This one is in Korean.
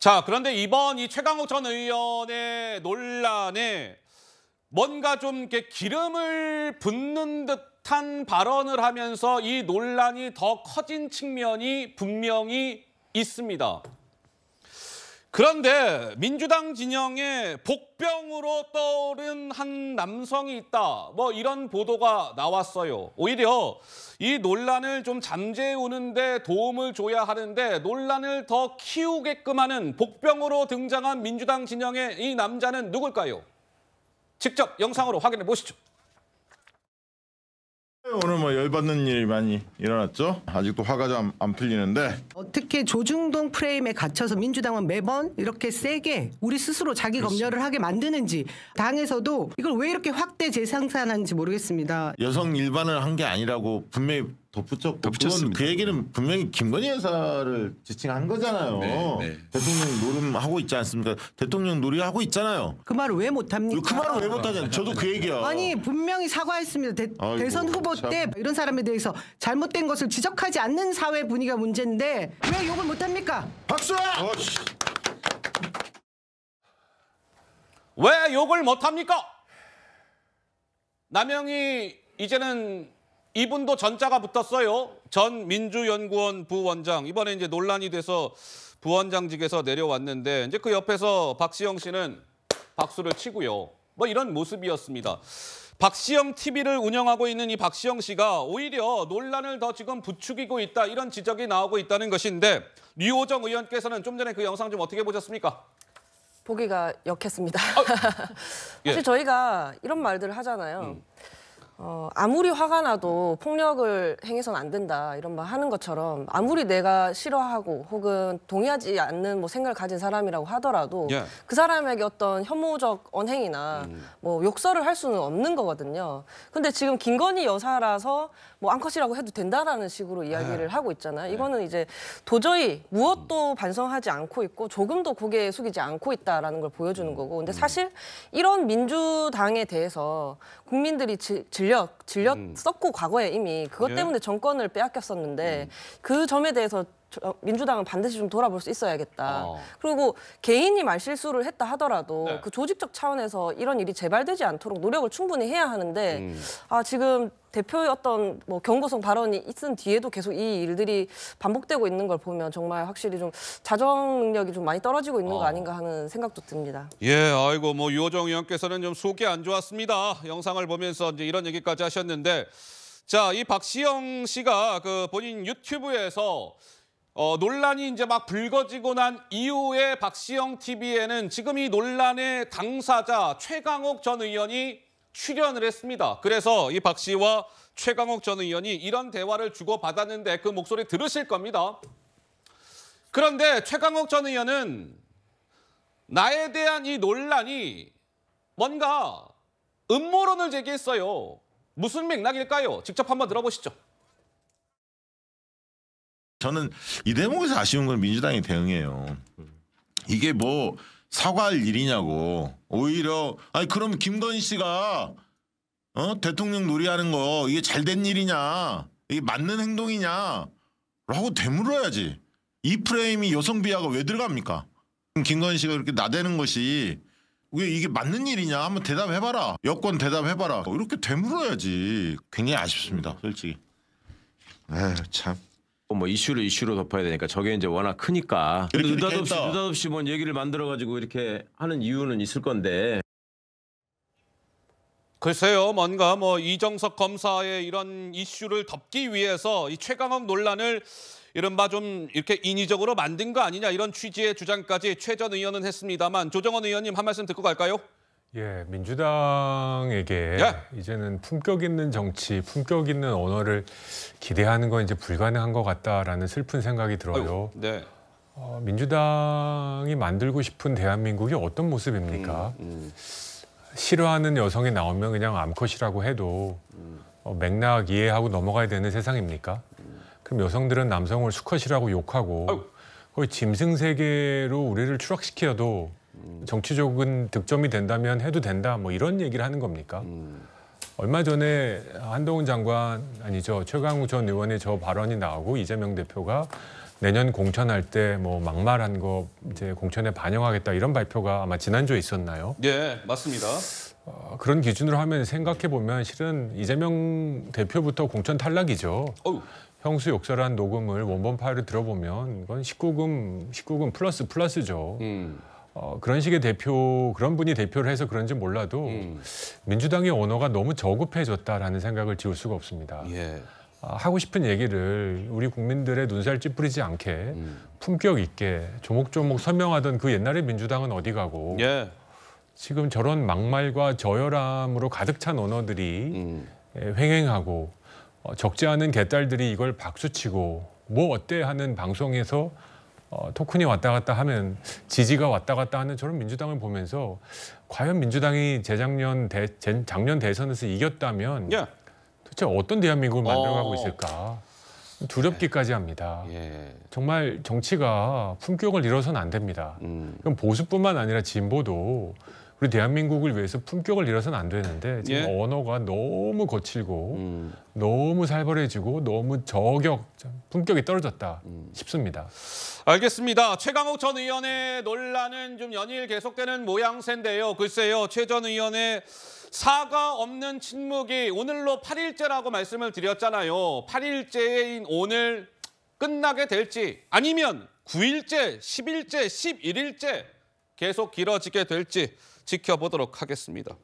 자, 그런데 이번 이 최강욱 전 의원의 논란에 뭔가 좀 이렇게 기름을 붓는 듯한 발언을 하면서 이 논란이 더 커진 측면이 분명히 있습니다. 그런데 민주당 진영에 복병으로 떠오른 한 남성이 있다. 뭐 이런 보도가 나왔어요. 오히려 이 논란을 좀 잠재우는 데 도움을 줘야 하는데 논란을 더 키우게끔 하는 복병으로 등장한 민주당 진영의 이 남자는 누굴까요? 직접 영상으로 확인해 보시죠. 오늘 뭐 열받는 일이 많이 일어났죠. 아직도 화가 좀 안 풀리는데 어떻게 조중동 프레임에 갇혀서 민주당은 매번 이렇게 세게 우리 스스로 자기 검열을 하게 만드는지, 당에서도 이걸 왜 이렇게 확대 재생산하는지 모르겠습니다. 여성 일반을 한 게 아니라고 분명히 덧붙였습니다. 그 얘기는 분명히 김건희 여사를 지칭한 거잖아요. 네. 대통령 노름하고 있지 않습니까? 대통령 놀이하고 있잖아요. 그 말을 왜 못합니까? 그 말을 왜 못하냐? 저도 그 얘기야. 아니 분명히 사과했습니다. 대선 후보 때 이런 사람에 대해서 잘못된 것을 지적하지 않는 사회 분위기가 문제인데 왜 욕을 못합니까? 박수! 왜 욕을 못합니까? 남영희 이제는 이분도 전자가 붙었어요. 전 민주연구원 부원장. 이번에 이제 논란이 돼서 부원장직에서 내려왔는데 이제 그 옆에서 박시영 씨는 박수를 치고요. 뭐 이런 모습이었습니다. 박시영 TV를 운영하고 있는 이 박시영 씨가 오히려 논란을 더 지금 부추기고 있다, 이런 지적이 나오고 있다는 것인데, 류호정 의원께서는 좀 전에 그 영상 좀 어떻게 보셨습니까? 보기가 역했습니다. 예. 사실 저희가 이런 말들을 하잖아요. 아무리 화가 나도 폭력을 행해서는 안 된다, 이런 말 하는 것처럼 아무리 내가 싫어하고 혹은 동의하지 않는 뭐 생각을 가진 사람이라고 하더라도 그 사람에게 어떤 혐오적 언행이나 뭐 욕설을 할 수는 없는 거거든요. 근데 지금 김건희 여사라서 뭐 암컷이라고 해도 된다라는 식으로 이야기를 하고 있잖아요. 이거는 이제 도저히 무엇도 반성하지 않고 있고 조금도 고개 숙이지 않고 있다라는 걸 보여주는 거고. 근데 사실 이런 민주당에 대해서 국민들이 질려 썼고, 과거에 이미 그것 때문에 정권을 빼앗겼었는데 그 점에 대해서 민주당은 반드시 좀 돌아볼 수 있어야겠다. 그리고 개인이 말실수를 했다 하더라도 그 조직적 차원에서 이런 일이 재발되지 않도록 노력을 충분히 해야 하는데 지금 대표의 어떤 뭐 경고성 발언이 있은 뒤에도 계속 이 일들이 반복되고 있는 걸 보면 정말 확실히 좀 자정 능력이 좀 많이 떨어지고 있는 거 아닌가 하는 생각도 듭니다. 예, 아이고 뭐 유호정 의원께서는 좀 속이 안 좋았습니다. 영상을 보면서 이제 이런 얘기까지 하셨는데, 자, 이 박시영 씨가 그 본인 유튜브에서 논란이 이제 막 불거지고 난 이후에 박시영 TV에는 지금 이 논란의 당사자 최강욱 전 의원이 출연을 했습니다. 그래서 이 박 씨와 최강욱 전 의원이 이런 대화를 주고받았는데 그 목소리 들으실 겁니다. 그런데 최강욱 전 의원은 나에 대한 이 논란이 뭔가 음모론을 제기했어요. 무슨 맥락일까요? 직접 한번 들어보시죠. 저는 이 대목에서 아쉬운 건 민주당의 대응이에요. 이게 뭐 사과할 일이냐고. 오히려 아니 그럼 김건희 씨가 대통령 놀이하는 거 이게 잘된 일이냐, 이게 맞는 행동이냐 라고 되물어야지. 이 프레임이 여성 비하가 왜 들어갑니까? 김건희 씨가 이렇게 나대는 것이 왜 이게 맞는 일이냐 한번 대답해봐라. 여권 대답해봐라. 이렇게 되물어야지. 굉장히 아쉽습니다, 솔직히. 에휴 참. 뭐 이슈로 덮어야 되니까 저게 이제 워낙 크니까 느닷없이 뭔 얘기를 만들어 가지고 이렇게 하는 이유는 있을 건데. 글쎄요, 뭔가 뭐 이정석 검사의 이런 이슈를 덮기 위해서 이 최강욱 논란을 이른바 좀 이렇게 인위적으로 만든 거 아니냐, 이런 취지의 주장까지 최 전 의원은 했습니다만, 조정원 의원님 한 말씀 듣고 갈까요? 예, 민주당에게 이제는 품격 있는 정치, 품격 있는 언어를 기대하는 건 이제 불가능한 것 같다라는 슬픈 생각이 들어요. 민주당이 만들고 싶은 대한민국이 어떤 모습입니까? 싫어하는 여성이 나오면 그냥 암컷이라고 해도 맥락 이해하고 넘어가야 되는 세상입니까? 그럼 여성들은 남성을 수컷이라고 욕하고 거의 짐승 세계로 우리를 추락시켜도 정치적인 득점이 된다면 해도 된다, 뭐 이런 얘기를 하는 겁니까? 얼마 전에 한동훈 장관, 아니죠, 최강욱 전 의원의 저 발언이 나오고 이재명 대표가 내년 공천할 때 뭐 막말한 거 이제 공천에 반영하겠다 이런 발표가 아마 지난주에 있었나요? 예, 맞습니다. 그런 기준으로 하면 생각해 보면 실은 이재명 대표부터 공천 탈락이죠. 어우. 형수 욕설한 녹음을 원본 파일을 들어보면 이건 19금 플러스죠. 그런 식의 그런 분이 대표를 해서 그런지 몰라도 민주당의 언어가 너무 저급해졌다라는 생각을 지울 수가 없습니다. 예. 하고 싶은 얘기를 우리 국민들의 눈살 찌푸리지 않게 품격 있게 조목조목 설명하던 그 옛날의 민주당은 어디 가고 예. 지금 저런 막말과 저열함으로 가득 찬 언어들이 횡행하고 적지 않은 개딸들이 이걸 박수치고 뭐 어때 하는 방송에서 토큰이 왔다 갔다 하면 지지가 왔다 갔다 하는 저런 민주당을 보면서 과연 민주당이 작년 대선에서 이겼다면 예. 도대체 어떤 대한민국을 만들어가고 있을까 두렵기까지 합니다. 예. 정말 정치가 품격을 잃어서는 안 됩니다. 그럼 보수뿐만 아니라 진보도 우리 대한민국을 위해서 품격을 잃어서는 안 되는데 지금 예. 언어가 너무 거칠고 너무 살벌해지고 너무 품격이 떨어졌다 싶습니다. 알겠습니다. 최강욱 전 의원의 논란은 좀 연일 계속되는 모양새인데요. 글쎄요, 최 전 의원의 사과 없는 침묵이 오늘로 8일째라고 말씀을 드렸잖아요. 8일째인 오늘 끝나게 될지 아니면 9일째, 10일째, 11일째 계속 길어지게 될지 지켜보도록 하겠습니다.